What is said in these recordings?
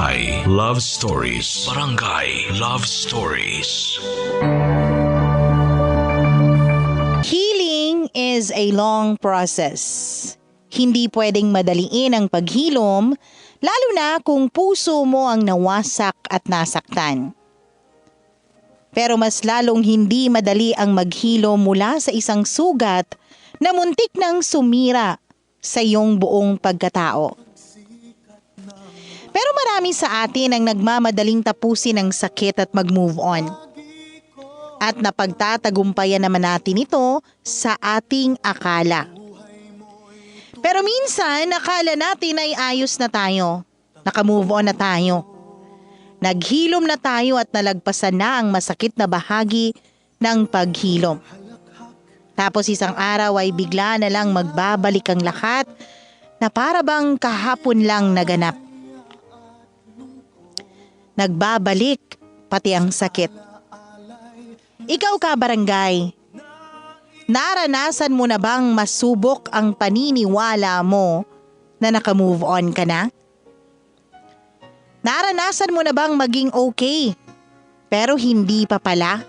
Barangay Love Stories. Barangay Love Stories. Healing is a long process. Hindi pwedeng madaliin ang paghilom, lalo na kung puso mo ang nawasak at nasaktan. Pero mas lalong hindi madali ang maghilom mula sa isang sugat na muntik nang sumira sa iyong buong pagkatao. Pero marami sa atin ang nagmamadaling tapusin ang sakit at mag-move on. At napagtatagumpayan naman natin ito sa ating akala. Pero minsan, akala natin ay ayos na tayo. Naka-move on na tayo. Naghilom na tayo at nalagpasan na ang masakit na bahagi ng paghilom. Tapos isang araw ay bigla na lang magbabalik ang lahat na para bang kahapon lang naganap. Nagbabalik pati ang sakit. Ikaw ka, barangay, naranasan mo na bang masubok ang paniniwala mo na naka-move on ka na? Naranasan mo na bang maging okay pero hindi pa pala?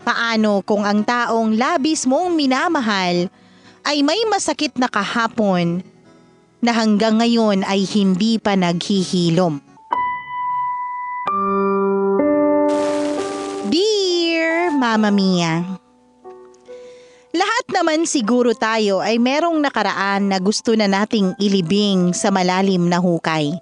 Paano kung ang taong labis mong minamahal ay may masakit na kahapon na hanggang ngayon ay hindi pa naghihilom? Dear Mama Mia, lahat naman siguro tayo ay merong nakaraan na gusto na nating ilibing sa malalim na hukay.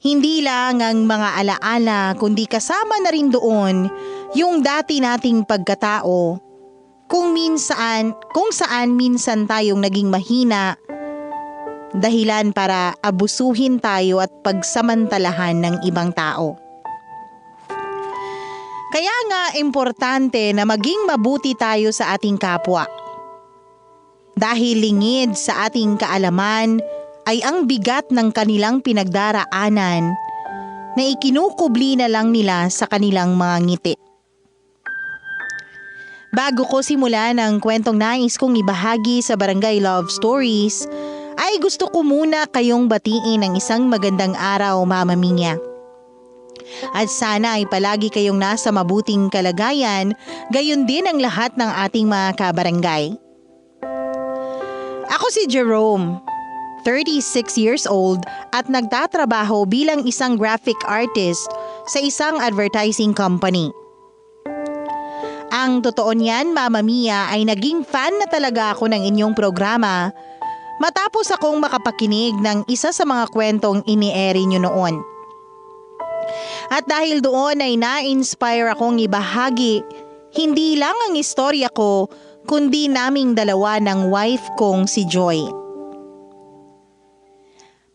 Hindi lang ang mga alaala kundi kasama na rin doon yung dati nating pagkatao kung saan minsan tayong naging mahina dahilan para abusuhin tayo at pagsamantalahan ng ibang tao. Kaya nga importante na maging mabuti tayo sa ating kapwa. Dahil lingid sa ating kaalaman ay ang bigat ng kanilang pinagdaraanan na ikinukubli na lang nila sa kanilang mga ngiti. Bago ko simulan ang kwentong nais kong ibahagi sa Barangay Love Stories, ay gusto ko muna kayong batiin ng isang magandang araw, Mama Mia. At sana ay palagi kayong nasa mabuting kalagayan, gayon din ang lahat ng ating mga kabarangay. Ako si Jerome, 36 years old at nagtatrabaho bilang isang graphic artist sa isang advertising company. Ang totoo niyan, Mama Mia, ay naging fan na talaga ako ng inyong programa matapos akong makapakinig ng isa sa mga kwentong ini-airy nyo noon. At dahil doon ay na-inspire akong ibahagi hindi lang ang istorya ko kundi naming dalawa ng wife kong si Joy.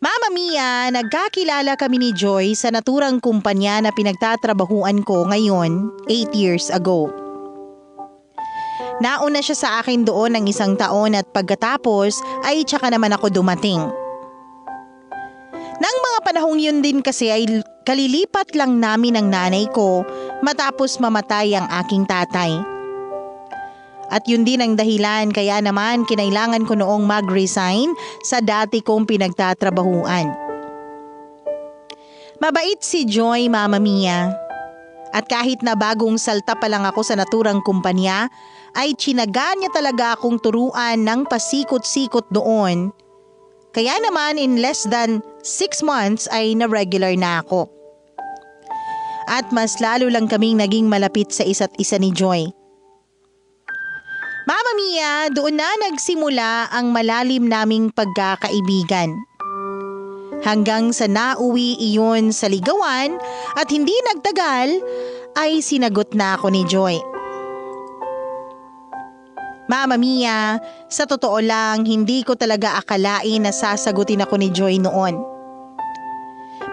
Mama Mia, nagkakilala kami ni Joy sa naturang kumpanya na pinagtatrabahuan ko ngayon 8 years ago. Nauna siya sa akin doon ng 1 taon at pagkatapos ay tsaka naman ako dumating. Nang mga panahong yun din kasi ay kalilipat lang namin ng nanay ko matapos mamatay ang aking tatay. At yun din ang dahilan kaya naman kinailangan ko noong mag-resign sa dati kong pinagtatrabahuan. Mabait si Joy, Mama Mia. At kahit na bagong salta pa lang ako sa naturang kumpanya, ay tsinaga niya talaga akong turuan ng pasikot-sikot doon. Kaya naman in less than 6 months ay na-regular na ako. At mas lalo lang kaming naging malapit sa isa't isa ni Joy. Mama Mia, doon na nagsimula ang malalim naming pagkakaibigan. Hanggang sa nauwi iyon sa ligawan at hindi nagtagal ay sinagot na ako ni Joy. Mama Mia, sa totoo lang hindi ko talaga akalain na sasagutin ako ni Joy noon.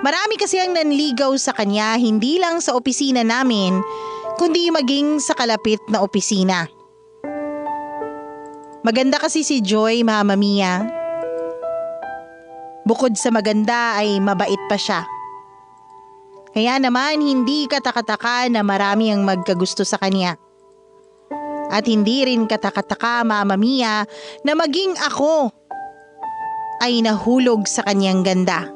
Marami kasi ang nanligaw sa kanya hindi lang sa opisina namin kundi maging sa kalapit na opisina. Maganda kasi si Joy, Mama Mia. Bukod sa maganda ay mabait pa siya. Kaya naman hindi katakataka na marami ang magkagusto sa kanya. At hindi rin katakataka, Mama Mia, na maging ako ay nahulog sa kanyang ganda.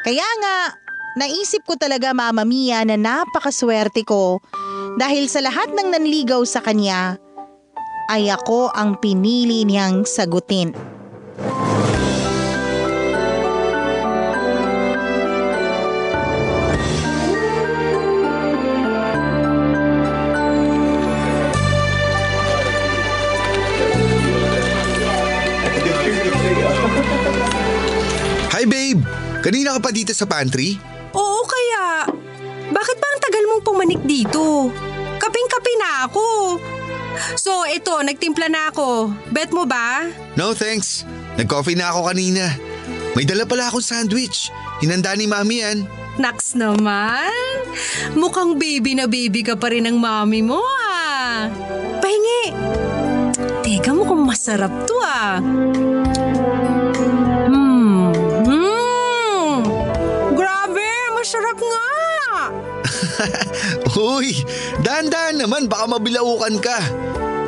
Kaya nga, naisip ko talaga Mama Mia na napakaswerte ko dahil sa lahat ng nanligaw sa kanya ay ako ang pinili niyang sagutin. Hi babe! Kanina ka pa dito sa pantry? Oo kaya. Bakit ba ang tagal mong pumanik dito? Kaping-kape na ako. So ito, nagtimpla na ako. Bet mo ba? No thanks. Nag-coffee na ako kanina. May dala pala akong sandwich. Hinanda ni mami yan. Naks naman. Mukhang baby na baby ka pa rin ng mami mo ah. Pahingi. Teka mo kung masarap to ah. Grabe, masarap nga. Uy, dahan-dahan naman baka mabilaukan ka.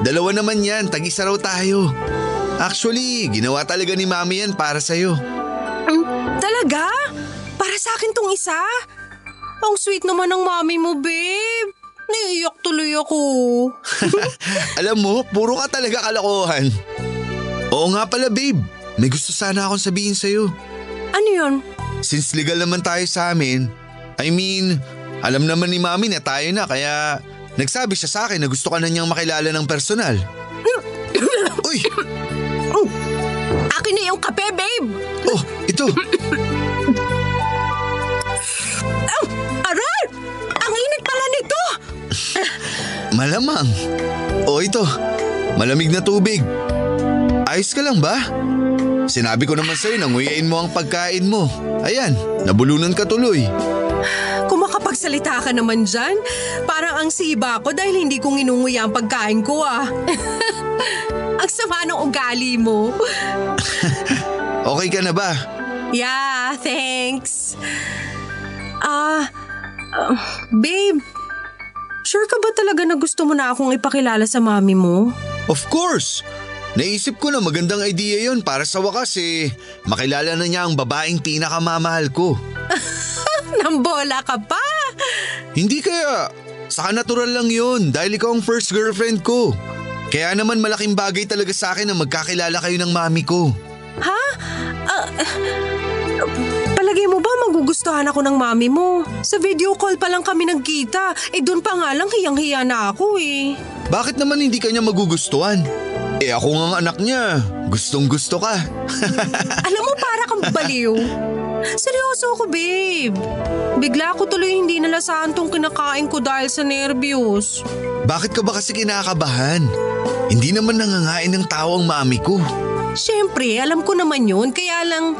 Dalawa naman yan, tag-isa raw tayo. Actually, ginawa talaga ni mami yan para sa'yo. Talaga? Para sa akin tong isa? Ang sweet naman ng mami mo, babe. Naiiyak tuloy ako. Alam mo, puro ka talaga kalokohan. Oo nga pala babe, may gusto sana akong sabihin sa'yo. Ano yun? Since legal naman tayo sa amin, alam naman ni mami na tayo na kaya nagsabi siya sa akin na gusto ka na niyang makilala ng personal. Uy! Akin na yung kape, babe! Oh, ito! Aral! Ang init pala nito! Malamang. Oh, ito. Malamig na tubig. Ayos ka lang ba? Sinabi ko naman sa'yo na nguyain mo ang pagkain mo. Ayan, nabulunan ka tuloy. Kung makapagsalita ka naman dyan, parang ang siba ko dahil hindi ko nginunguya ang pagkain ko ah. Ang sama ng ugali mo. Okay ka na ba? Yeah, thanks. Babe, sure ka ba talaga na gusto mo na akong ipakilala sa mami mo? Of course! Naisip ko na magandang idea yon para sa wakas makilala na niya ang babaeng pinakamamahal ko. Nambola ka pa? Hindi kaya. Saka natural lang yun dahil ikaw ang first girlfriend ko. Kaya naman malaking bagay talaga sa akin na magkakilala kayo ng mami ko. Ha? Palagay mo ba magugustuhan ako ng mami mo? Sa video call pa lang kami nagkita. Doon pa nga lang hiyang-hiya na ako eh. Bakit naman hindi kanya magugustuhan? Ako nga ang anak niya. Gustong gusto ka. Alam mo para kang baliw. Seryoso ako, babe. Bigla ko tuloy hindi nalasahan tong kinakain ko dahil sa nervyos. Bakit ka ba kasi kinakabahan? Hindi naman nangangain ng tao ang mami ko. Siyempre, alam ko naman yun. Kaya lang…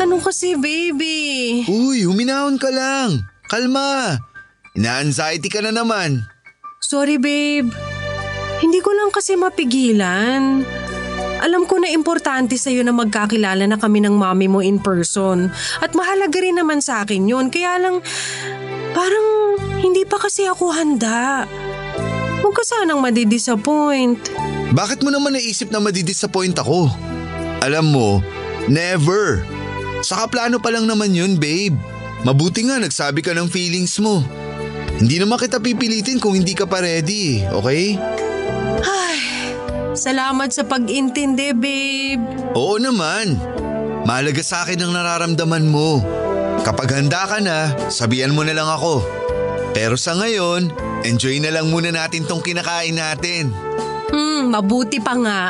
ano kasi, baby? Uy, huminahon ka lang. Kalma. Ina-anxiety ka na naman. Sorry, babe. Hindi ko lang kasi mapigilan. Alam ko na importante sa'yo na magkakilala na kami ng mami mo in person. At mahalaga rin naman sa akin yun. Kaya lang, parang hindi pa kasi ako handa. Huwag ka sanang madidisappoint. Bakit mo naman naisip na madidisappoint ako? Alam mo, never. Saka plano pa lang naman yun, babe. Mabuti nga nagsabi ka ng feelings mo. Hindi naman kita pipilitin kung hindi ka pa ready, okay? Ay, salamat sa pag-intindi, babe. Oo naman. Mahalaga sa akin ang nararamdaman mo. Kapag handa ka na, sabihan mo na lang ako. Pero sa ngayon, enjoy na lang muna natin tong kinakain natin. Mabuti pa nga.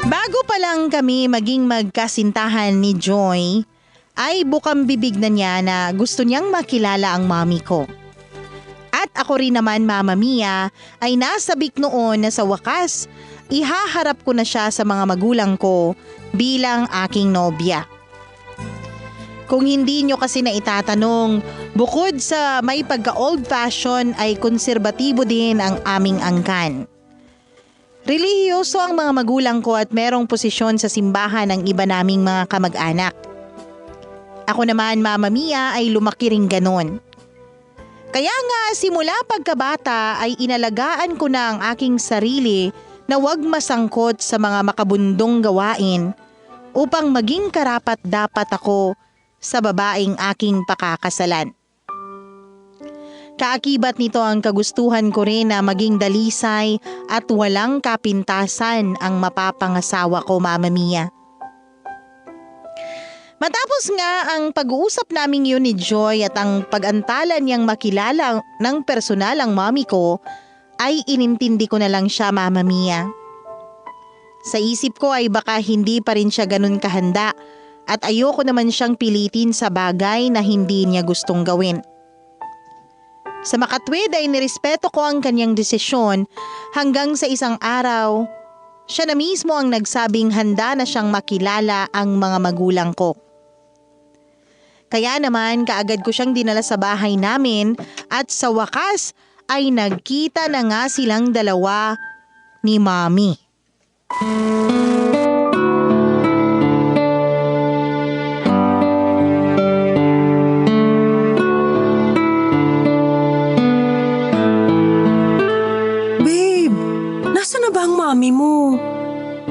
Bago pa lang kami maging magkasintahan ni Joy, ay bukang bibig na niya na gusto niyang makilala ang mami ko. At ako rin naman, Mama Mia, ay nasabik noon na sa wakas, ihaharap ko na siya sa mga magulang ko bilang aking nobya. Kung hindi nyo kasi na itatanong, bukod sa may pagka-old fashion ay konserbatibo din ang aming angkan. Relihiyoso ang mga magulang ko at merong posisyon sa simbahan ng iba naming mga kamag-anak. Ako naman, Mama Mia, ay lumaki ring ganon. Kaya nga simula pagkabata ay inalagaan ko na ang aking sarili na huwag masangkot sa mga makabundong gawain upang maging karapat-dapat ako sa babaeng aking pakakasalan. Kaakibat nito ang kagustuhan ko rin na maging dalisay at walang kapintasan ang mapapangasawa ko, Mama Mia. Matapos nga ang pag-uusap naming yun ni Joy at ang pag-antala niyang makilala ng personal ang mommy ko, ay inintindi ko na lang siya, Mama Mia. Sa isip ko ay baka hindi pa rin siya ganun kahanda at ayoko naman siyang pilitin sa bagay na hindi niya gustong gawin. Sa makatwid ay nirespeto ko ang kanyang desisyon hanggang sa isang araw, siya na mismo ang nagsabing handa na siyang makilala ang mga magulang ko. Kaya naman kaagad ko siyang dinala sa bahay namin at sa wakas ay nagkita na nga silang dalawa ni Mommy. Babe, nasa na ba ang mami mo?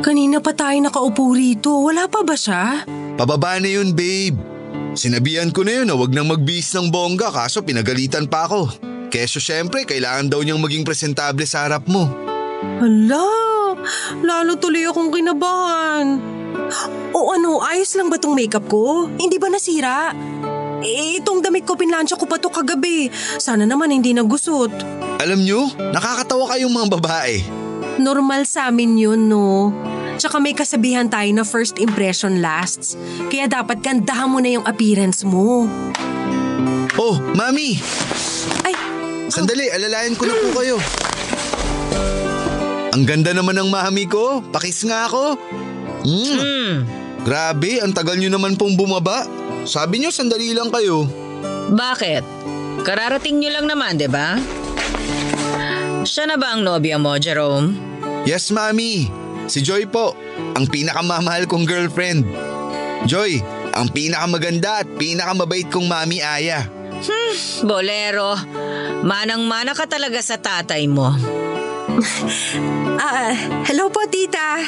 Kanina pa tayo nakaupo rito. Wala pa ba siya? Pababa na yun, babe. Sinabihan ko na yun na wag nang magbihis ng bongga kaso pinagalitan pa ako. Keso syempre, kailangan daw niyang maging presentable sa harap mo. Hala, lalo tuloy akong kinabahan. O ano, ayos lang ba tong makeup ko? Hindi ba nasira? Itong damit ko pinlansya ko pa to kagabi. Sana naman hindi nagusot. Alam niyo, nakakatawa kayong mga babae. Normal sa amin yun, no? Tsaka may kasabihan tayo na first impression lasts. Kaya dapat gandahan mo na yung appearance mo. Oh, Mami! Ay, Sandali, alalayan ko na po kayo. Ang ganda naman ng mami ko. Pakis nga ako. Grabe, ang tagal nyo naman pong bumaba. Sabi nyo, sandali lang kayo. Bakit? Kararating nyo lang naman, di ba? Siya na ba ang nobya mo, Jerome? Yes, Mami. Si Joy po, ang pinakamamahal kong girlfriend. Joy, ang pinakamaganda at pinakamabait kong Mami Aya. Bolero, manang-mana ka talaga sa tatay mo. hello po, tita.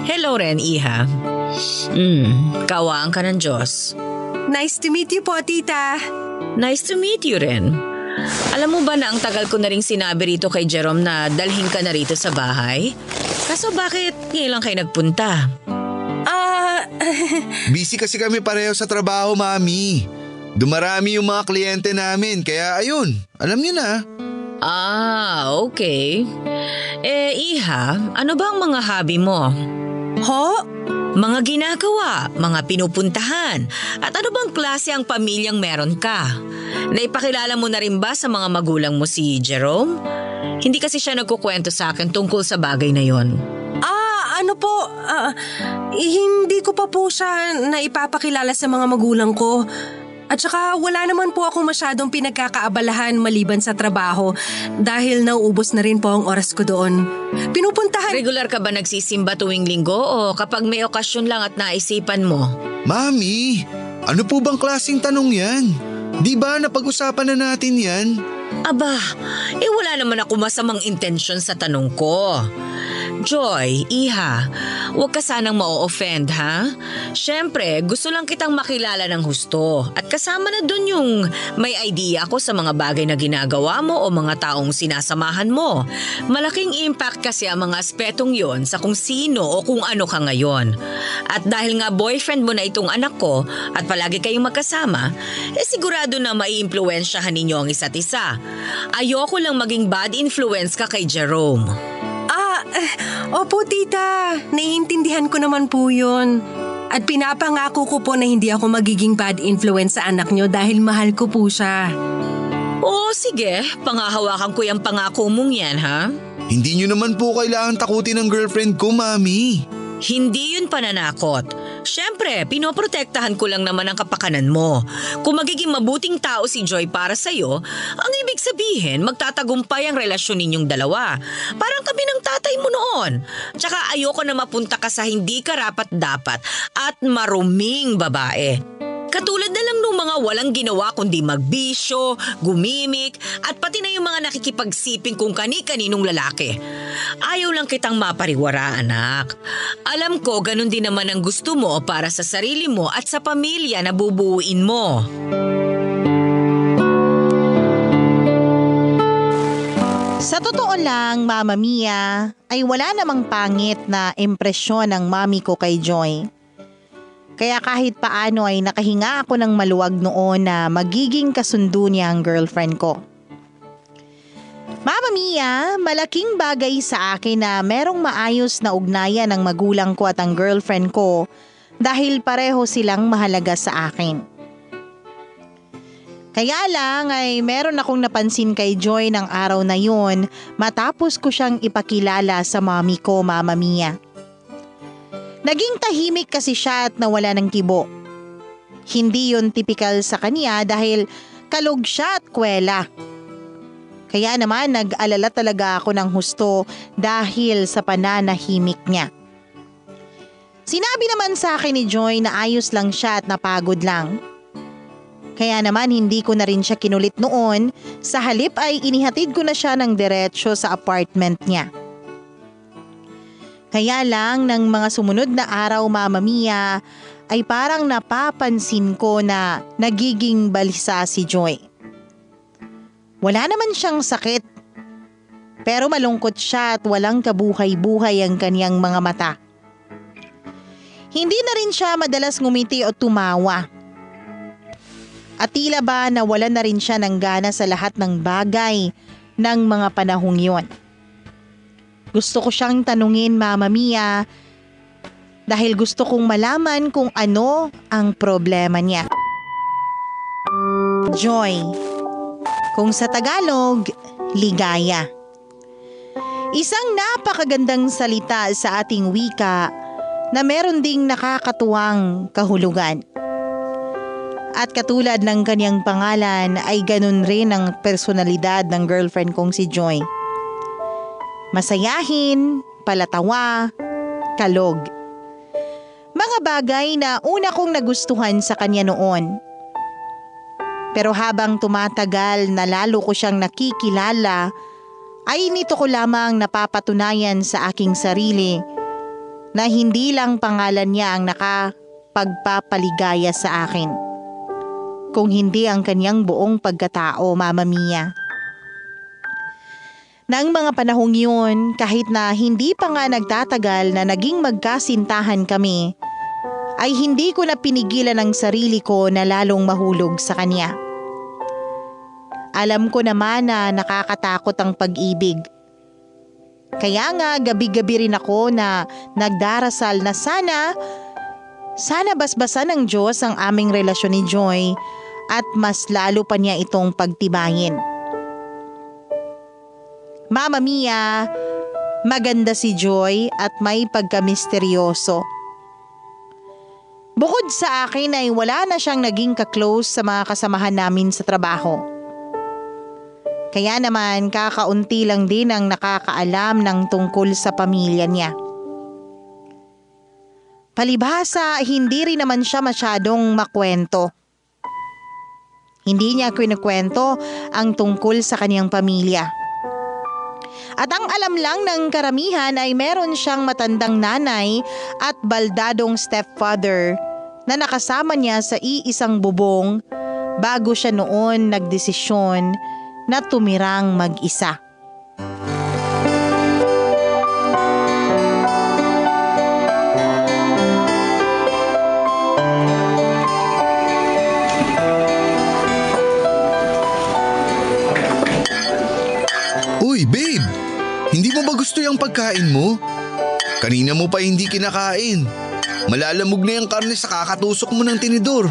Hello rin, Iha. Kawaan ka ng Diyos. Nice to meet you po, tita. Nice to meet you rin. Alam mo ba na ang tagal ko na rin sinabi rito kay Jerome na dalhin ka na rito sa bahay? Kaso bakit ngayon lang kayo nagpunta? Busy kasi kami pareho sa trabaho, Mami. Dumarami yung mga kliyente namin, kaya ayun, alam niyo na. Okay. Iha, ano ba ang mga hobby mo? Ho? Mga ginagawa, mga pinupuntahan, at ano bang klase ang pamilyang meron ka? Naipakilala mo na rin ba sa mga magulang mo si Jerome? Hindi kasi siya nagkukwento sa akin tungkol sa bagay na yon. Ano po, hindi ko pa po siya naipapakilala sa mga magulang ko. At saka wala naman po akong masyadong pinagkakaabalahan maliban sa trabaho dahil nauubos na rin po ang oras ko doon. Pinupuntahan… Regular ka ba nagsisimba tuwing linggo o kapag may okasyon lang at naisipan mo? Mami, ano po bang klaseng tanong yan? Di ba napag-usapan na natin yan? Aba, wala naman ako masamang intensyon sa tanong ko. Joy, Iha, huwag ka sanang ma-offend, ha? Siyempre, gusto lang kitang makilala ng husto at kasama na dun yung may idea ako sa mga bagay na ginagawa mo o mga taong sinasamahan mo. Malaking impact kasi ang mga aspetong yon sa kung sino o kung ano ka ngayon. At dahil nga boyfriend mo na itong anak ko at palagi kayong magkasama, sigurado na maiimpluwensyahan ninyo ang isa't isa. Ayoko lang maging bad influence ka kay Jerome. Opo, tita. Naiintindihan ko naman po yun. At pinapangako ko po na hindi ako magiging bad influence sa anak nyo dahil mahal ko po siya. Oo, sige. Pangahawakan ko yung pangako mong yan, ha? Hindi nyo naman po kailangan takutin ng girlfriend ko, Mami. Hindi yun pananakot. Siyempre, pinoprotektahan ko lang naman ang kapakanan mo. Kung magiging mabuting tao si Joy para sa'yo, ang ibig sabihin, magtatagumpay ang relasyon ninyong dalawa. Parang kami ng tatay mo noon. Tsaka ayoko na mapunta ka sa hindi karapat-dapat at maruming babae. Katulad na lang nung mga walang ginawa kundi magbisyo, gumimik, at pati na yung mga nakikipagsiping kung kani-kaninong lalaki. Ayaw lang kitang mapariwara, anak. Alam ko ganun din naman ang gusto mo para sa sarili mo at sa pamilya na bubuuin mo. Sa totoo lang, Mama Mia, ay wala namang pangit na impresyon ng mami ko kay Joy. Kaya kahit paano ay nakahinga ako ng maluwag noon na magiging kasundo niya ang girlfriend ko. Mama Mia, malaking bagay sa akin na merong maayos na ugnayan ng magulang ko at ang girlfriend ko dahil pareho silang mahalaga sa akin. Kaya lang ay meron akong napansin kay Joy ng araw na yun matapos ko siyang ipakilala sa mami ko, Mama Mia. Naging tahimik kasi siya at nawala ng kibo. Hindi yun typical sa kanya dahil kalog siya at kwela. Kaya naman nag-alala talaga ako ng husto dahil sa pananahimik niya. Sinabi naman sa akin ni Joy na ayos lang siya at napagod lang. Kaya naman hindi ko na rin siya kinulit noon, sa halip ay inihatid ko na siya ng diretsyo sa apartment niya. Kaya lang ng mga sumunod na araw, Mama Mia, ay parang napapansin ko na nagiging balisa si Joy. Wala naman siyang sakit, pero malungkot siya at walang kabuhay-buhay ang kanyang mga mata. Hindi na rin siya madalas ngumiti o tumawa. At tila ba nawalan na rin siya ng gana sa lahat ng bagay ng mga panahong yun. Gusto ko siyang tanungin, Mama Mia, dahil gusto kong malaman kung ano ang problema niya. Joy, kung sa Tagalog, ligaya. Isang napakagandang salita sa ating wika na meron ding nakakatuwang kahulugan. At katulad ng kanyang pangalan ay ganun rin ang personalidad ng girlfriend kong si Joy. Masayahin, palatawa, kalog. Mga bagay na una kong nagustuhan sa kanya noon. Pero habang tumatagal na lalo ko siyang nakikilala, ay nito ko lamang napapatunayan sa aking sarili na hindi lang pangalan niya ang nakapagpapaligaya sa akin, kung hindi ang kanyang buong pagkatao, Mama Mia. Nang mga panahong yun, kahit na hindi pa nga nagtatagal na naging magkasintahan kami, ay hindi ko na pinigilan ang sarili ko na lalong mahulog sa kanya. Alam ko naman na nakakatakot ang pag-ibig. Kaya nga gabi-gabi rin ako na nagdarasal na sana basbasan ng Diyos ang aming relasyon ni Joy at mas lalo pa niya itong pagtibayin. Mama Mia, maganda si Joy at may pagka-misteryoso. Bukod sa akin ay wala na siyang naging ka-close sa mga kasamahan namin sa trabaho. Kaya naman kakaunti lang din ang nakakaalam ng tungkol sa pamilya niya. Palibhasa, hindi rin naman siya masyadong makwento. Hindi niya kinukwento ang tungkol sa kaniyang pamilya. At ang alam lang ng karamihan ay meron siyang matandang nanay at baldadong stepfather na nakasama niya sa iisang bubong bago siya noon nagdesisyon na tumirang mag-isa. Uy, babe! Hindi mo ba gusto yung pagkain mo? Kanina mo pa hindi kinakain. Malalamog na yung karne sa kakatusok mo ng tinidor.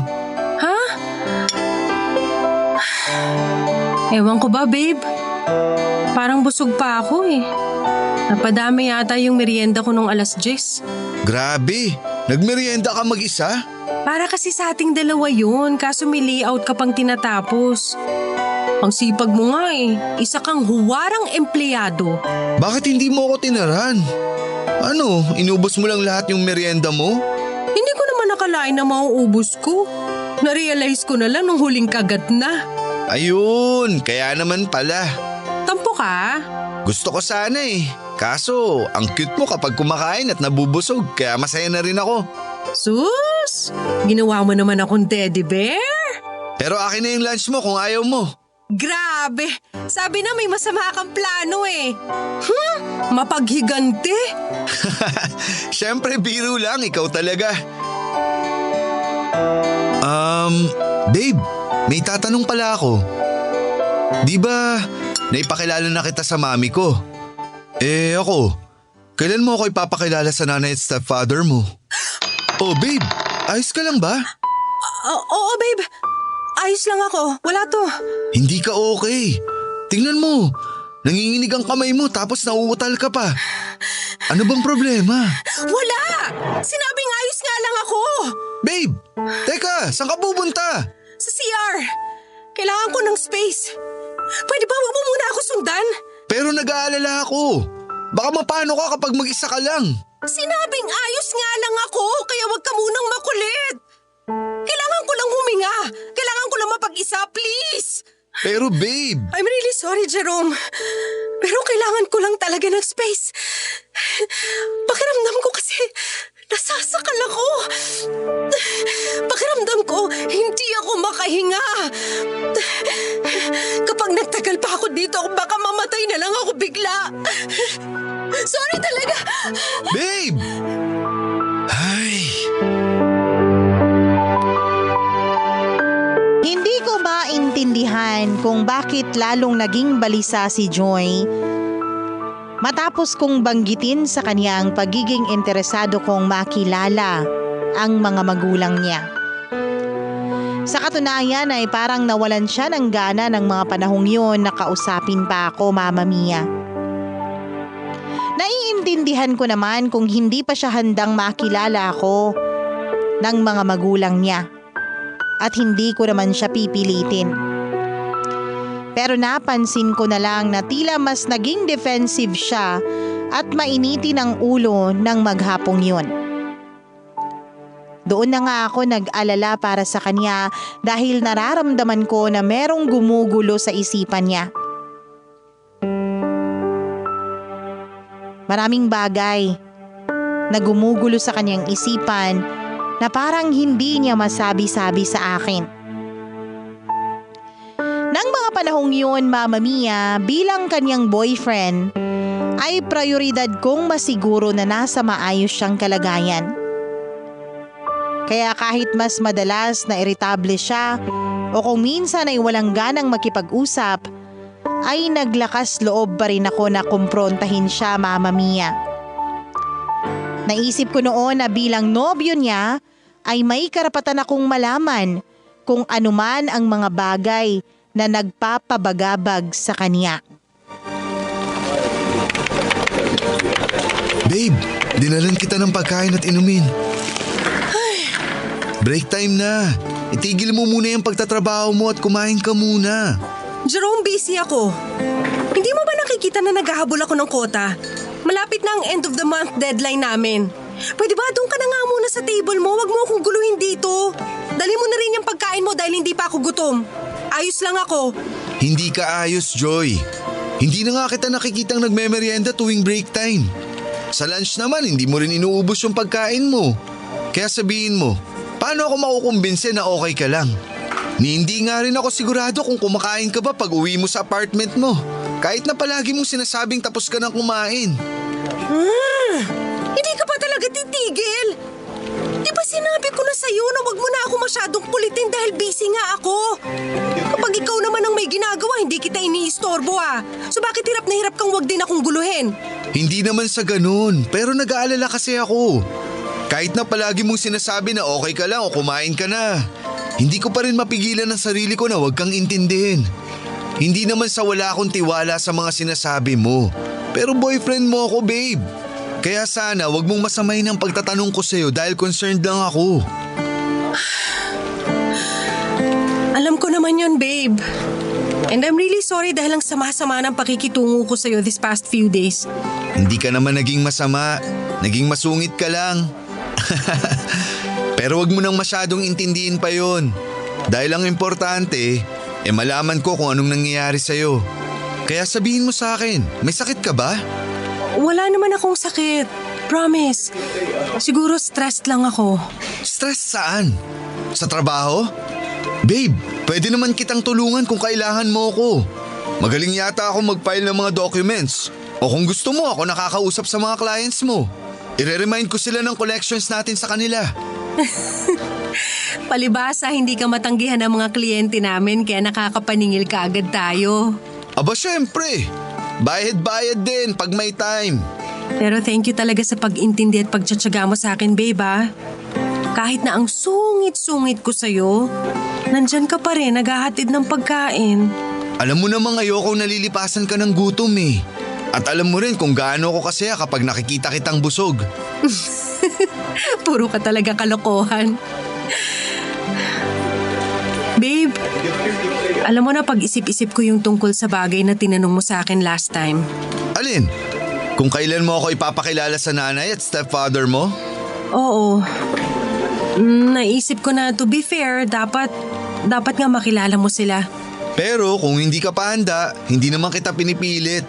Ha? Ewan ko ba, babe? Parang busog pa ako eh. Napadami yata yung merienda ko nung 10:00. Grabe! Nagmerienda ka mag-isa? Para kasi sa ating dalawa yun, kaso may layout ka pang tinatapos. Ang sipag mo nga eh, isa kang huwarang empleyado. Bakit hindi mo ako tinaran? Ano, inubos mo lang lahat yung merienda mo? Hindi ko naman nakalain na mauubos ko. Narealize ko na lang nung huling kagat na. Ayun, kaya naman pala. Tampo ka? Gusto ko sana eh. Kaso, ang cute mo kapag kumakain at nabubusog kaya masaya na rin ako. Sus! Ginawa mo naman akong teddy bear? Pero akin na yung lunch mo kung ayaw mo. Grabe! Sabi na may masama kang plano eh. Mapaghiganti? Siyempre biro lang, ikaw talaga. Babe, may tatanong pala ako. Di ba naipakilala na kita sa mami ko? Ako, kailan mo ako ipapakilala sa nanay at stepfather mo? Oh babe, ayos ka lang ba? Oo babe, ayos lang ako. Wala to. Hindi ka okay. Tingnan mo, nanginginig ang kamay mo tapos nauutal ka pa. Ano bang problema? Wala! Sinabing ayos nga lang ako. Babe, teka, saan ka pupunta? Sa CR. Kailangan ko ng space. Pwede ba wag mo muna ako sundan? Pero nag-aalala ako. Baka mapano ka kapag mag-isa ka lang. Sinabing ayos nga lang ako, kaya wag ka munang makulit. Kailangan ko lang huminga. Kailangan ko lang mapag-isa, please. Pero babe, I'm really sorry, Jerome. Pero kailangan ko lang talaga ng space. Pakiramdam ko kasi nasasakal ako. Pakiramdam ko hindi ako makahinga. Kapag nagtagal pa ako dito, baka mamatay na lang ako bigla. Sorry talaga. babe! Ay, Hindi ko maintindihan kung bakit lalong naging balisa si Joy matapos kong banggitin sa kanya ang pagiging interesado kong makilala ang mga magulang niya. Sa katunayan ay parang nawalan siya ng gana ng mga panahong yun na kausapin pa ako, Mama Mia. Naiintindihan ko naman kung hindi pa siya handang makilala ako ng mga magulang niya. At hindi ko naman siya pipilitin. Pero napansin ko na lang na tila mas naging defensive siya at mainitin ang ulo ng maghapong yun. Doon na nga ako nag-alala para sa kanya dahil nararamdaman ko na merong gumugulo sa isipan niya. Maraming bagay na gumugulo sa kanyang isipan na parang hindi niya masabi-sabi sa akin. Nang mga panahong yun, Mama Mia, bilang kanyang boyfriend, ay prioridad kong masiguro na nasa maayos siyang kalagayan. Kaya kahit mas madalas na iritable siya o kung minsan ay walang ganang makipag-usap, ay naglakas loob pa rin ako na kumprontahin siya, Mama Mia. Naisip ko noon na bilang nobyo niya ay may karapatan akong malaman kung anuman ang mga bagay na nagpapabagabag sa kanya. babe, dinalan kita ng pagkain at inumin. Break time na. Itigil mo muna yung pagtatrabaho mo at kumain ka muna. Jerome, busy ako. Hindi mo ba nakikita na naghahabol ako ng kota? Malapit na ang end of the month deadline namin. Pwede ba doon ka na nga muna sa table mo? Wag mo akong guluhin dito. Dali mo na rin yung pagkain mo dahil hindi pa ako gutom. Ayos lang ako. Hindi ka ayos, Joy. Hindi na nga kita nakikitang nagmemeryenda tuwing break time. Sa lunch naman, hindi mo rin inuubos yung pagkain mo. Kaya sabihin mo, paano ako makukumbinse na okay ka lang? Hindi nga rin ako sigurado kung kumakain ka ba pag uwi mo sa apartment mo. Kahit na palagi mong sinasabing tapos ka ng kumain. Hindi ka pa talaga titigil. Di ba sinabi ko na sa'yo na wag mo na ako masyadong kulitin dahil busy nga ako? Kapag ikaw naman ang may ginagawa, hindi kita iniistorbo ah. So bakit hirap na hirap kang wag din akong guluhin? Hindi naman sa ganun, pero nag-aalala kasi ako. Kahit na palagi mong sinasabi na okay ka lang o kumain ka na, hindi ko pa rin mapigilan ang sarili ko na wag kang intindihin. Hindi naman sa wala akong tiwala sa mga sinasabi mo. Pero boyfriend mo ako, babe. Kaya sana wag mong masamayin ang pagtatanong ko sa'yo dahil concerned lang ako. Alam ko naman yun, babe. And I'm really sorry dahil ang sama-sama ng pakikitungo ko sa'yo this past few days. Hindi ka naman naging masama. Naging masungit ka lang. Pero wag mo nang masyadong intindihin pa yon. Dahil ang importante, malaman ko kung anong nangyayari sa'yo. Kaya sabihin mo sa akin, may sakit ka ba? Wala naman akong sakit. Promise. Siguro stressed lang ako. Stress saan? Sa trabaho? Babe, pwede naman kitang tulungan kung kailangan mo ako. Magaling yata ako mag-file ng mga documents. O kung gusto mo, ako nakakausap sa mga clients mo. I-remind ko sila ng collections natin sa kanila. Palibasa, hindi ka matanggihan ng mga kliyente namin kaya nakakapaningil ka agad tayo. Aba syempre, bayad-bayad din pag may time. Pero thank you talaga sa pag-intindi at pagtsatsaga mo sa akin, babe, ha? Kahit na ang sungit-sungit ko sa'yo, nandyan ka pa rin naghahatid ng pagkain. Alam mo namang ayokong nalilipasan ka ng gutom eh. At alam mo rin kung gaano ako kasaya kapag nakikita kitang busog. Puro ka talaga kalokohan. Babe, alam mo na pag-isip-isip ko yung tungkol sa bagay na tinanong mo sa akin last time. Alin? Kung kailan mo ako ipapakilala sa nanay at stepfather mo? Oo. Naisip ko na to be fair, dapat nga makilala mo sila. Pero kung hindi ka pa handa, hindi naman kita pinipilit.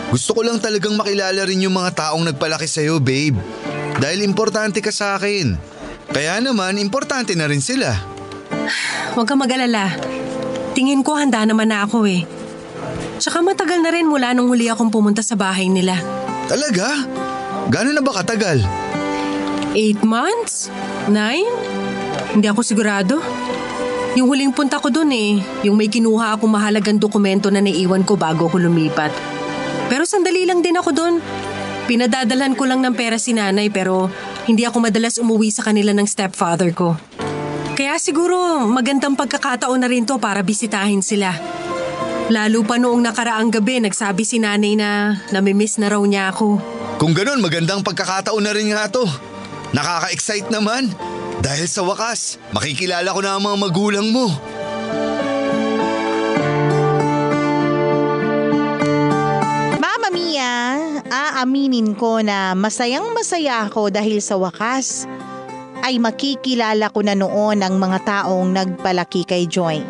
Gusto ko lang talagang makilala rin yung mga taong nagpalaki sa'yo, babe. Dahil importante ka sa akin. Kaya naman, importante na rin sila. Huwag kang mag-alala. Tingin ko handa naman na ako eh. Tsaka matagal na rin mula nung huli akong pumunta sa bahay nila. Talaga? Gano'n na ba katagal? 8 months? 9? Hindi ako sigurado. Yung huling punta ko dun yung may kinuha akong mahalagang dokumento na naiwan ko bago ako lumipat. Pero sandali lang din ako dun. Pinadadalhan ko lang ng pera si nanay pero hindi ako madalas umuwi sa kanila ng stepfather ko. Kaya siguro magandang pagkakataon na rin to para bisitahin sila. Lalo pa noong nakaraang gabi nagsabi si nanay na namimiss na raw niya ako. Kung ganun, magandang pagkakataon na rin nga to. Nakaka-excite naman. Dahil sa wakas, makikilala ko na ang mga magulang mo. Mama Mia, aaminin ko na masayang-masaya ako dahil sa wakas ay makikilala ko na noon ang mga taong nagpalaki kay Joy.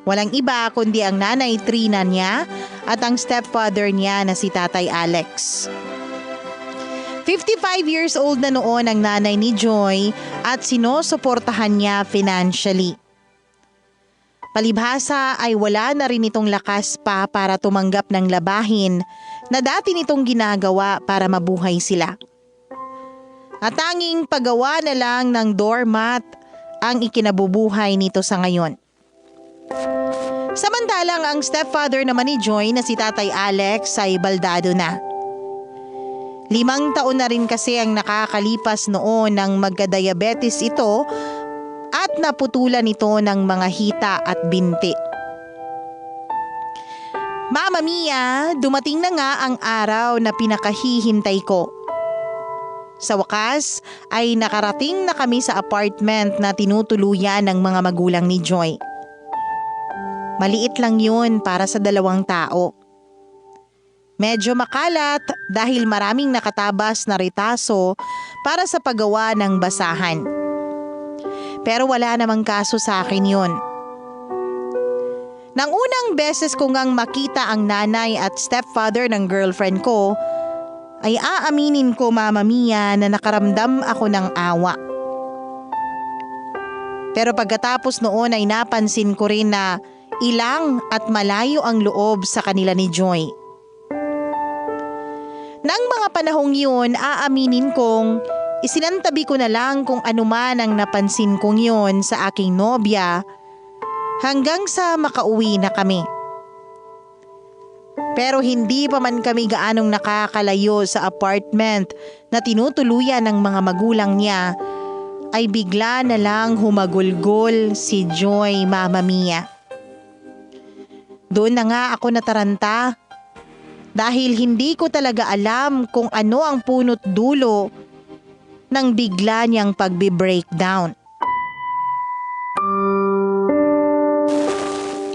Walang iba kundi ang nanay Trina niya at ang stepfather niya na si Tatay Alex. 55 years old na noon ang nanay ni Joy at sinusuportahan niya financially. Palibhasa ay wala na rin itong lakas pa para tumanggap ng labahin na dati nitong ginagawa para mabuhay sila. At tanging paggawa na lang ng doormat ang ikinabubuhay nito sa ngayon. Samantalang ang stepfather naman ni Joy na si Tatay Alex ay baldado na. 5 taon na rin kasi ang nakakalipas noon nang magka-diabetes ito at naputulan ito ng mga hita at binti. Mama Mia, dumating na nga ang araw na pinakahihintay ko. Sa wakas ay nakarating na kami sa apartment na tinutuluyan ng mga magulang ni Joy. Maliit lang yun para sa 2 tao. Medyo makalat dahil maraming nakatabas na ritaso para sa paggawa ng basahan. Pero wala namang kaso sa akin yun. Nang unang beses ko ngang makita ang nanay at stepfather ng girlfriend ko, ay aaminin ko, Mama Mia, na nakaramdam ako ng awa. Pero pagkatapos noon ay napansin ko rin na ilang at malayo ang loob sa kanila ni Joy. Nang mga panahong yun, aaminin kong isinantabi ko na lang kung ano man ang napansin kong yun sa aking nobya hanggang sa makauwi na kami. Pero hindi pa man kami gaanong nakakalayo sa apartment na tinutuluyan ng mga magulang niya, ay bigla na lang humagulgol si Joy, Mama Mia. Doon na nga ako nataranta dahil hindi ko talaga alam kung ano ang punot dulo ng bigla niyang pagbe-breakdown.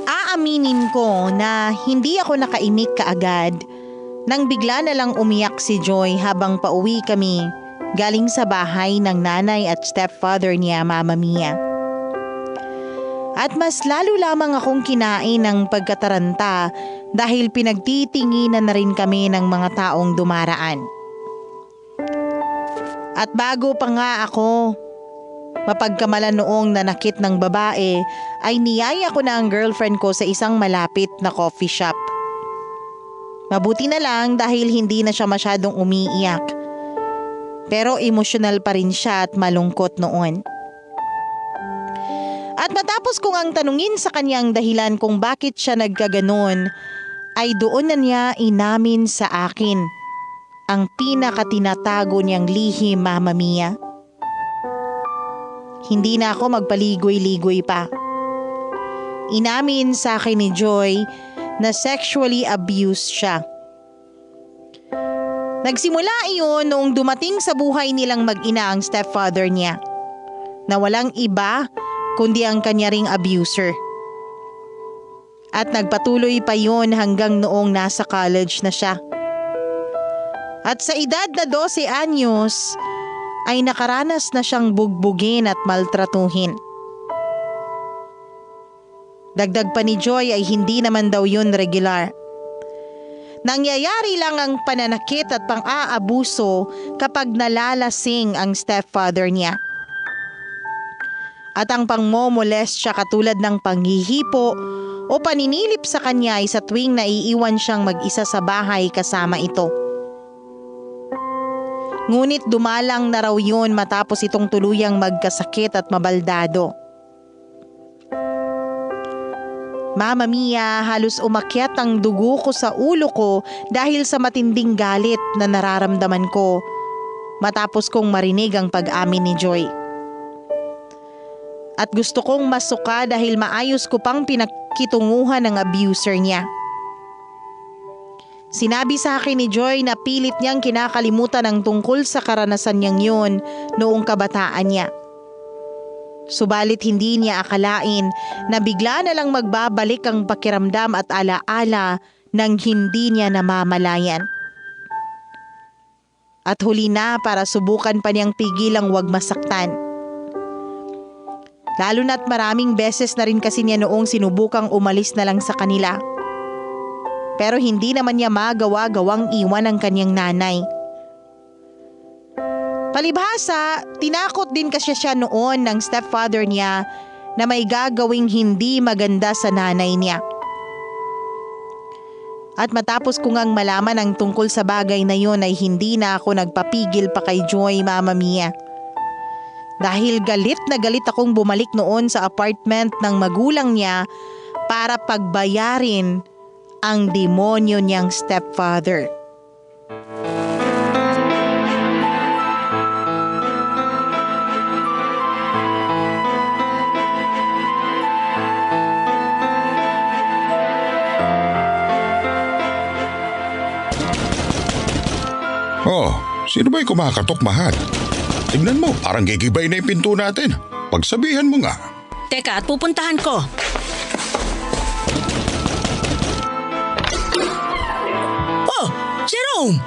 Aaminin ko na hindi ako nakaimik kaagad nang bigla na lang umiyak si Joy habang pauwi kami galing sa bahay ng nanay at stepfather niya, Mama Mia. At mas lalo lamang akong kinain ng pagkataranta dahil pinagtitinginan na rin kami ng mga taong dumaraan. At bago pa nga ako mapagkamalan noong nanakit ng babae, ay niyaya ko na ang girlfriend ko sa isang malapit na coffee shop. Mabuti na lang dahil hindi na siya masyadong umiiyak. Pero emosyonal pa rin siya at malungkot noon. At matapos kong ang tanungin sa kanyang dahilan kung bakit siya nagkaganon, ay doon na niya inamin sa akin ang pinakatinatago niyang lihim, Mama Mia. Hindi na ako magpaligoy-ligoy pa. Inamin sa akin ni Joy na sexually abused siya. Nagsimula iyon noong dumating sa buhay nilang mag-ina ang stepfather niya, na walang iba kundi ang kanya ring abuser. At nagpatuloy pa yun hanggang noong nasa college na siya. At sa edad na 12 anyos, ay nakaranas na siyang bugbugin at maltratuhin. Dagdag pa ni Joy ay hindi naman daw yun regular. Nangyayari lang ang pananakit at pang-aabuso kapag nalalasing ang stepfather niya. At ang pangmomolest siya katulad ng panghihipo o paninilip sa kanya ay sa tuwing naiiwan siyang mag-isa sa bahay kasama ito. Ngunit dumalang na raw yun matapos itong tuluyang magkasakit at mabaldado. Mama Mia, halos umakyat ang dugo ko sa ulo ko dahil sa matinding galit na nararamdaman ko matapos kong marinig ang pag-amin ni Joy. At gusto kong masuka dahil maayos ko pang pinagkitunguhan ng abuser niya. Sinabi sa akin ni Joy na pilit niyang kinakalimutan ang tungkol sa karanasan niyang yun noong kabataan niya. Subalit hindi niya akalain na bigla na lang magbabalik ang pakiramdam at alaala nang hindi niya namamalayan. At huli na para subukan pa niyang pigilang wag masaktan. Lalo na't maraming beses na rin kasi niya noong sinubukang umalis na lang sa kanila. Pero hindi naman niya magawa-gawang iwan ang kanyang nanay. Palibhasa, tinakot din kasi siya noon ng stepfather niya na may gagawing hindi maganda sa nanay niya. At matapos ko ngang malaman ang tungkol sa bagay na yun ay hindi na ako nagpapigil pa kay Joy, Mama Mia. Dahil galit na galit akong bumalik noon sa apartment ng magulang niya para pagbayarin ang demonyo niyang stepfather. Oh, sino ba'y kumakatok, mahal? Tingnan mo, parang gigibay na yung pinto natin. Pagsabihan mo nga. Teka, at pupuntahan ko. Oh, Jerome!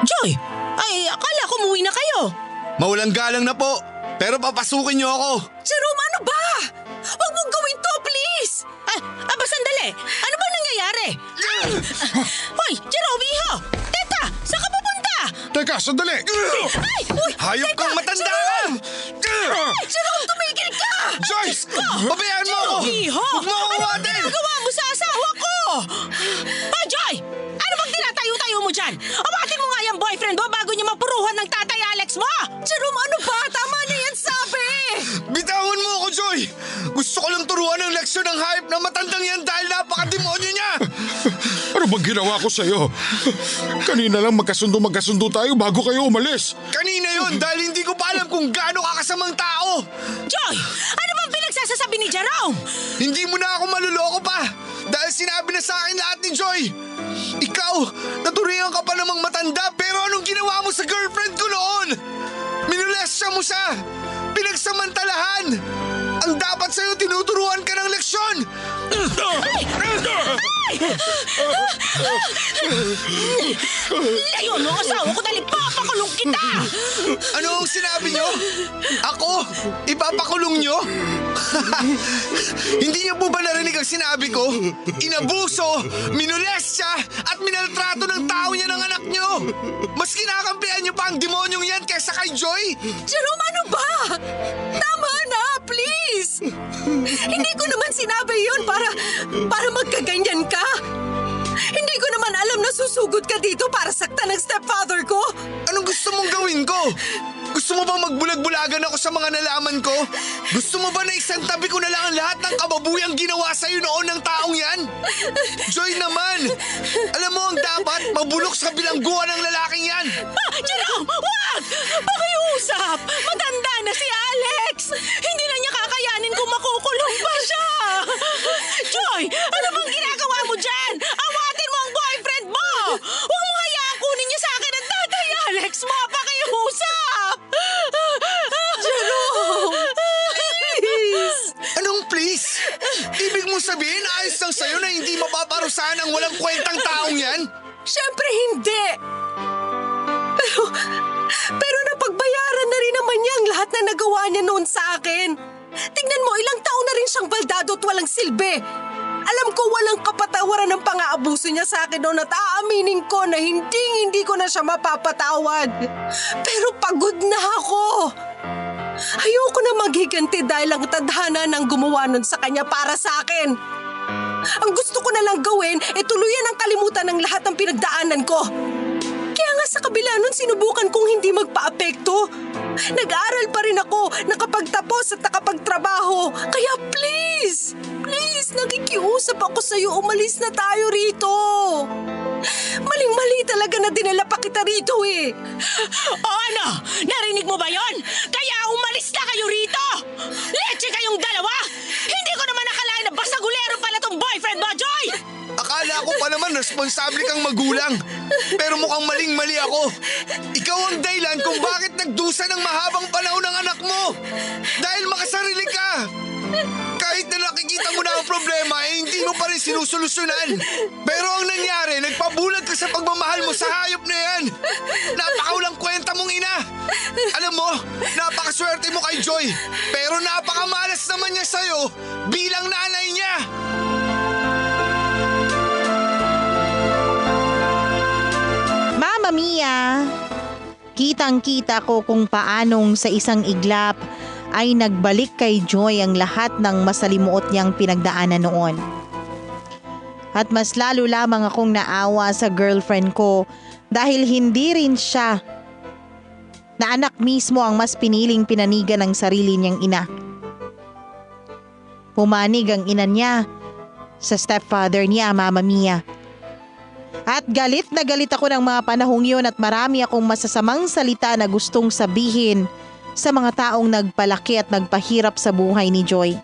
Joy! Ay, akala ko umuwi na kayo. Mawalang galang na po, pero papasukin niyo ako. Jerome, ano ba? Huwag mong gawin to, please! Aba, sandali! Ano ba nangyayari? Hoy, Jerome, iho! Teka, saan ka pupunta? Teka, sandali! Ay! Uy! Hayop teka, kang matanda Jerome! ka! Jerome, tumigil ka! Joyce! Pabayaan mo ako! Iho! Huwag mo ako Ano bang uwatin! ginagawa mo sa asawa ko? Joy! Ano bang tinatayo-tayo mo dyan? Awatin mo nga yung boyfriend mo bago niya mapuruhan ng tatay Alex mo! Jerome, ano ba? Tama na yan sabi! Bitawan mo ako, Joy! Gusto ko lang turuan ng leksyon ng hayop na matandang yan dahil napakademonyo niya! Ano bang ginawa ko sa'yo? Kanina lang magkasundo tayo bago kayo umalis. Kanina yon dahil hindi ko pa alam kung gaano kakasamang tao! Joy! Ano bang pinagsasasabi ni Jerome? Hindi mo na ako maluloko pa dahil sinabi na sa akin lahat ni Joy! Ikaw, naturingan ka pa namang matanda pero anong ginawa mo sa girlfriend ko noon? Minolestya mo siya! Pinagsamantalahan! Ang dapat sa'yo, tinuturuan ka ng leksyon! Layo mo, asawa ko, dali papakulong kita! Ano ang sinabi nyo? Ako? Ipapakulong nyo? Hindi niyo po ba narinig ang sinabi ko? Inabuso, minolestya at minaltrato ng tao niya ng anak nyo! Mas kinakampihan niyo pa ang demonyong yan kaysa kay Joy? Jerome, ano ba? Tama na, please! Hindi ko naman sinabi yun para magkaganyan ka. Hindi ko naman alam na susugod ka dito para saktan ng stepfather ko. Anong gusto mong gawin ko? Gusto mo ba magbulag-bulagan ako sa mga nalaman ko? Gusto mo ba na isantabi ko na lang ang lahat ng kababuyang ginawa sa'yo noon ng taong yan? Joy naman! Alam mo ang dapat, mabulok sa bilangguan ng lalaking yan! Jerome, wag! Pakiusap! Matanda na si Alex! Hindi na niya kakayanin kung makukulong pa siya! Joy, ano bang ginagawa mo dyan? Awatin mo ang boyfriend mo! Huwag mo hayaan kunin niya sa akin ang tatay Alex mo! Pakiusap! Jerome, please! Anong please? Ibig mo sabihin ayos lang sa'yo na hindi mapaparusahan ang walang kwentang taong yan? Siyempre hindi! Pero napagbayaran na rin naman niya ang lahat na nagawa niya noon sa akin. Tingnan mo, ilang taon na rin siyang baldado at walang silbi. Alam ko walang kapatawaran ng pang-aabuso niya sa akin noon at aaminin ko na hindi ko na siya mapapatawad. Pero pagod na ako. Ayoko na maghiganti dahil ang tadhana ng gumawa nun sa kanya para sa akin. Ang gusto ko na lang gawin ay tuluyan ang kalimutan ng lahat ng pinagdaanan ko. Kaya nga sa kabila nun sinubukan kong hindi magpa-apekto. Nag-aaral pa rin ako, nakapagtapos at nakapagtrabaho. Kaya please, nakikiusap ako sa'yo, umalis na tayo rito. Maling-mali talaga na dinala pa kita rito eh. O ano? Narinig mo ba yon? Kaya umalis na kayo rito! Leche kayong dalawa! Hindi ko naman nakalain na basagulero pala tong boyfriend mo, Joy! Akala ko pa naman responsable kang magulang. Pero mukhang maling-mali ako. Ikaw ang dahilan kung bakit nagdusa ng mahabang panahon ng anak mo. Dahil makasarili ka. Kahit na nakikita mo na ang problema, hindi mo pa rin sinusolusyonan. Pero ang nangyari, nagpabulag ka sa pagmamahal mo sa hayop na yan. Napakaulang kwenta mong ina. Alam mo, napakaswerte mo kay Joy. Pero napakamalas naman niya sa'yo bilang nanay niya. Mama Mia, kitang-kita ko kung paanong sa isang iglap ay nagbalik kay Joy ang lahat ng masalimuot niyang pinagdaanan noon. At mas lalo lamang akong naawa sa girlfriend ko dahil hindi rin siya na anak mismo ang mas piniling pinanigan ng sarili niyang ina. Pumanig ang ina niya sa stepfather niya, Mama Mia. At galit na galit ako ng mga panahong yun at marami akong masasamang salita na gustong sabihin sa mga taong nagpalaki at nagpahirap sa buhay ni Joy.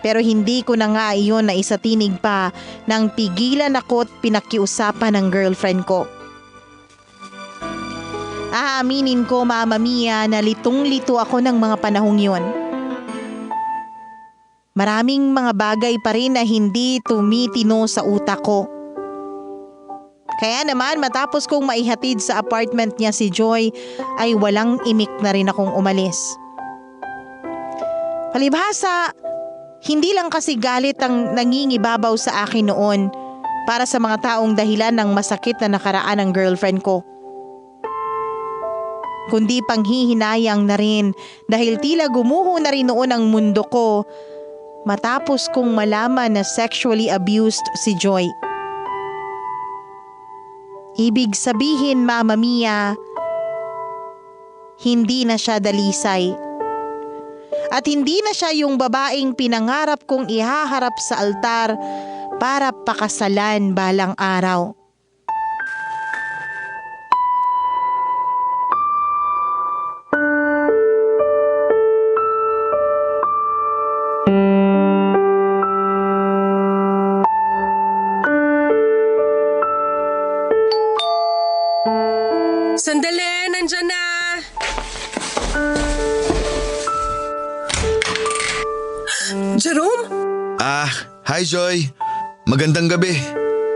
Pero hindi ko na nga iyon na isatinig pa nang pigilan ako at pinakiusapan ng girlfriend ko. Aaminin ko, Mama Mia, na litong-lito ako ng mga panahong yun. Maraming mga bagay pa rin na hindi tumitino sa utak ko. Kaya naman matapos kong maihatid sa apartment niya si Joy ay walang imik na rin akong umalis. Palibhasa, hindi lang kasi galit ang nangingibabaw sa akin noon para sa mga taong dahilan ng masakit na nakaraan ng girlfriend ko. Kundi panghihinayang na rin dahil tila gumuho na rin noon ang mundo ko matapos kong malaman na sexually abused si Joy. Ibig sabihin, Mama Mia, hindi na siya dalisay. At hindi na siya yung babaeng pinangarap kong ihaharap sa altar para pakasalan balang araw. Sandali, nandyan na. Hi Joy, magandang gabi.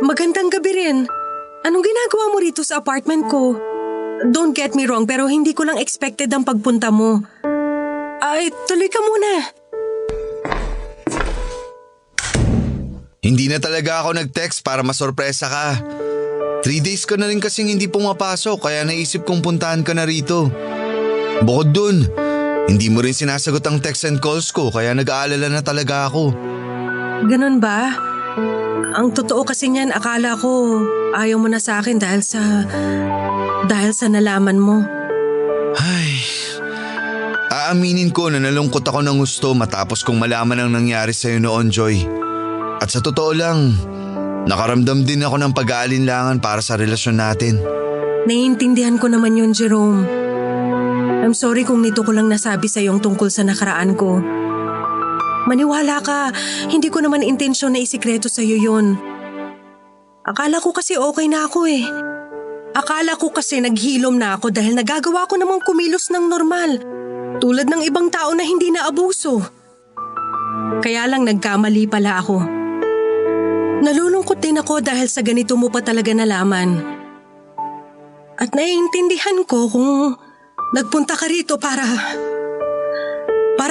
Magandang gabi rin. Anong ginagawa mo rito sa apartment ko? Don't get me wrong, pero hindi ko lang expected ang pagpunta mo. Ay, tuloy ka muna. Hindi na talaga ako nag-text para masorpresa ka. 3 days ka na rin kasing hindi pumapasok kaya naisip kong puntahan ka na rito. Bukod dun, hindi mo rin sinasagot ang text and calls ko kaya nag-aalala na talaga ako. Ganun ba? Ang totoo kasi niyan, akala ko ayaw mo na sa akin dahil sa nalaman mo. Ay, aaminin ko na nalungkot ako ng gusto matapos kong malaman ang nangyari sa'yo noon, Joy. At sa totoo lang, nakaramdam din ako ng pag-aalinlangan para sa relasyon natin. Naiintindihan ko naman yun, Jerome. I'm sorry kung nito ko lang nasabi sa iyong tungkol sa nakaraan ko. Maniwala ka, hindi ko naman intensyon na isikreto sa iyo yun. Akala ko kasi okay na ako eh. Akala ko kasi naghilom na ako dahil nagagawa ko namang kumilos ng normal. Tulad ng ibang tao na hindi na abuso. Kaya lang nagkamali pala ako. Nalulungkot din ako dahil sa ganito mo pa talaga nalaman. At naiintindihan ko kung nagpunta ka rito para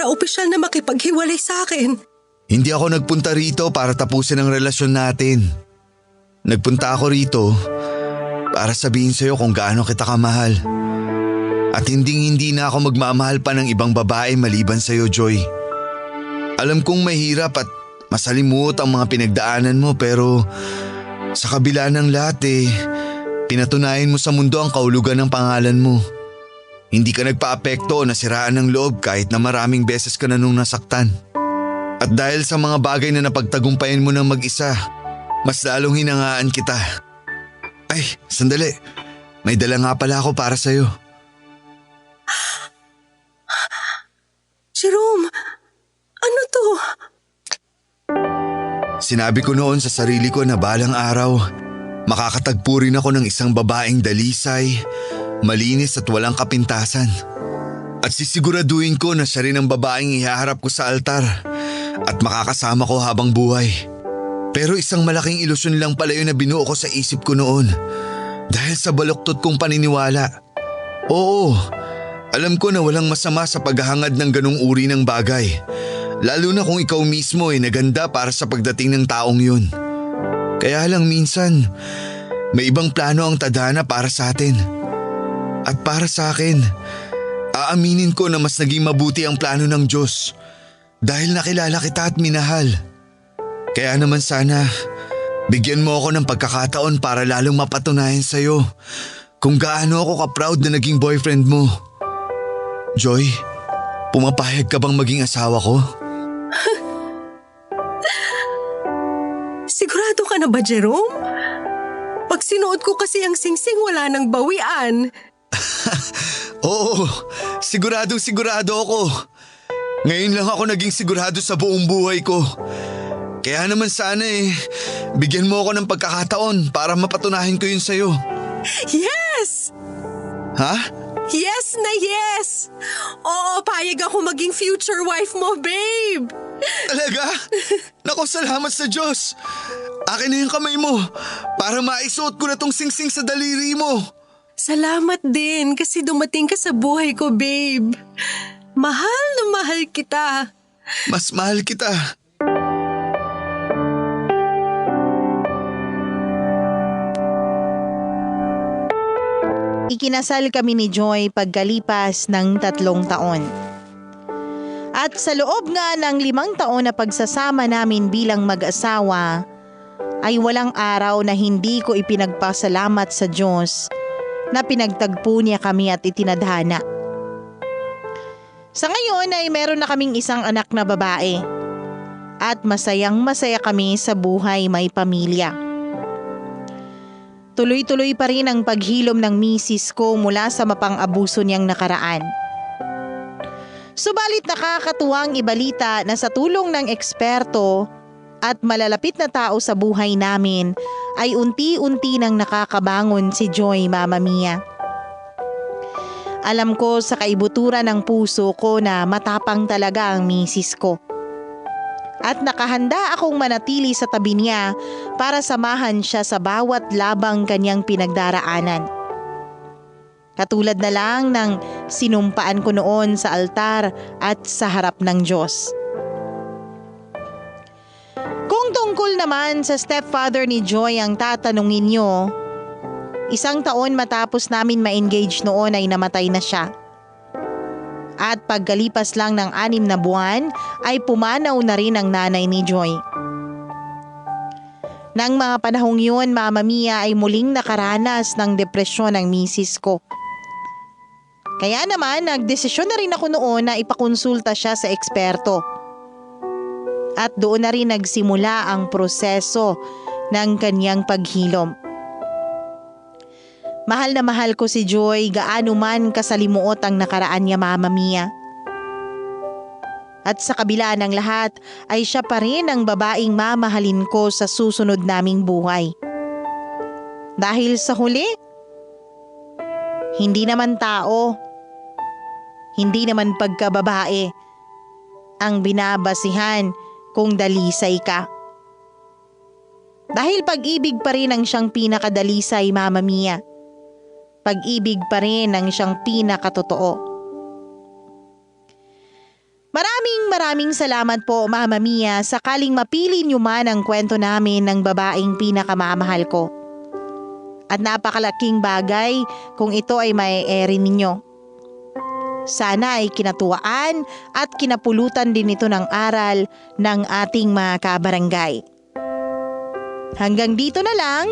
opisyal na makipaghiwalay sa akin. Hindi ako nagpunta rito para tapusin ang relasyon natin. Nagpunta ako rito para sabihin sa'yo kung gaano kita kamahal. At hindi na ako magmamahal pa ng ibang babae maliban sa'yo, Joy. Alam kong mahirap at masalimuot ang mga pinagdaanan mo pero sa kabila ng lahat pinatunayan mo sa mundo ang kaulugan ng pangalan mo. Hindi ka nagpa-apekto o nasiraan ng loob kahit na maraming beses ka na nung nasaktan. At dahil sa mga bagay na napagtagumpayan mo ng mag-isa, mas lalong hinangaan kita. Ay, sandali. May dala nga pala ako para sa'yo. Jerome, ano to? Sinabi ko noon sa sarili ko na balang araw, makakatagpo rin ako ng isang babaeng dalisay, malinis at walang kapintasan. At sisiguraduhin ko na siya rin ang babaeng ihaharap ko sa altar at makakasama ko habang buhay. Pero isang malaking ilusyon lang pala yun na binuo ko sa isip ko noon dahil sa baluktot kong paniniwala. Oo, alam ko na walang masama sa paghahangad ng ganong uri ng bagay. Lalo na kung ikaw mismo naganda para sa pagdating ng taong yun. Kaya lang minsan, may ibang plano ang tadhana para sa atin. At para sa akin, aaminin ko na mas naging mabuti ang plano ng Diyos dahil nakilala kita at minahal. Kaya naman sana, bigyan mo ako ng pagkakataon para lalong mapatunayan sa'yo kung gaano ako ka-proud na naging boyfriend mo. Joy, pumapayag ka bang maging asawa ko? Sigurado ka na ba, Jerome? Pag sinuot ko kasi ang singsing, wala nang bawian. Oo, sigurado ako. Ngayon lang ako naging sigurado sa buong buhay ko. Kaya naman sana bigyan mo ako ng pagkakataon para mapatunayan ko yun sa'yo. Yes! Ha? Yes na yes! Oo, payag ako maging future wife mo, babe! Talaga? Naku, salamat sa Diyos. Akin na yung kamay mo para maisuot ko na tong singsing sa daliri mo. Salamat din kasi dumating ka sa buhay ko, babe. Mahal na mahal kita. Mas mahal kita. Ikinasal kami ni Joy pagkalipas ng 3 taon. At sa loob nga ng 5 taon na pagsasama namin bilang mag-asawa, ay walang araw na hindi ko ipinagpasalamat sa Diyos na pinagtagpo niya kami at itinadhana. Sa ngayon ay meron na kaming isang anak na babae at masayang-masaya kami sa buhay may pamilya. Tuloy-tuloy pa rin ang paghilom ng misis ko mula sa mapang-abuso niyang nakaraan. Subalit nakakatuwang ibalita na sa tulong ng eksperto at malalapit na tao sa buhay namin ay unti-unti nang nakakabangon si Joy, Mama Mia. Alam ko sa kaibuturan ng puso ko na matapang talaga ang misis ko. At nakahanda akong manatili sa tabi niya para samahan siya sa bawat labang kanyang pinagdaraanan. Katulad na lang ng sinumpaan ko noon sa altar at sa harap ng Diyos. Kung tungkol naman sa stepfather ni Joy ang tatanungin niyo, 1 taon matapos namin ma-engage noon ay namatay na siya. At pagkalipas lang ng 6 na buwan ay pumanaw na rin ang nanay ni Joy. Nang mga panahong yun, Mama Mia, ay muling nakaranas ng depresyon ang misis ko. Kaya naman nagdesisyon na rin ako noon na ipakonsulta siya sa eksperto. At doon na rin nagsimula ang proseso ng kanyang paghilom. Mahal na mahal ko si Joy, gaano man kasalimuot ang nakaraan niya, Mama Mia. At sa kabila ng lahat ay siya pa rin ang babaeng mamahalin ko sa susunod naming buhay. Dahil sa huli, hindi naman tao, hindi naman pagkababae ang binabasihan kung dalisay ka. Dahil pag-ibig pa rin ang siyang pinakadalisay, Mama Mia. Pag-ibig pa rin ang siyang pinakatotoo. Maraming salamat po, Mama Mia, sakaling mapili niyo man ang kwento namin ng babaeng pinakamamahal ko. At napakalaking bagay kung ito ay mai-airin ninyo. Sana ay kinatuwaan at kinapulutan din ito ng aral ng ating mga kabarangay. Hanggang dito na lang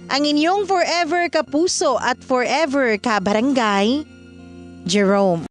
ang inyong forever kapuso at forever kabarangay, Jerome.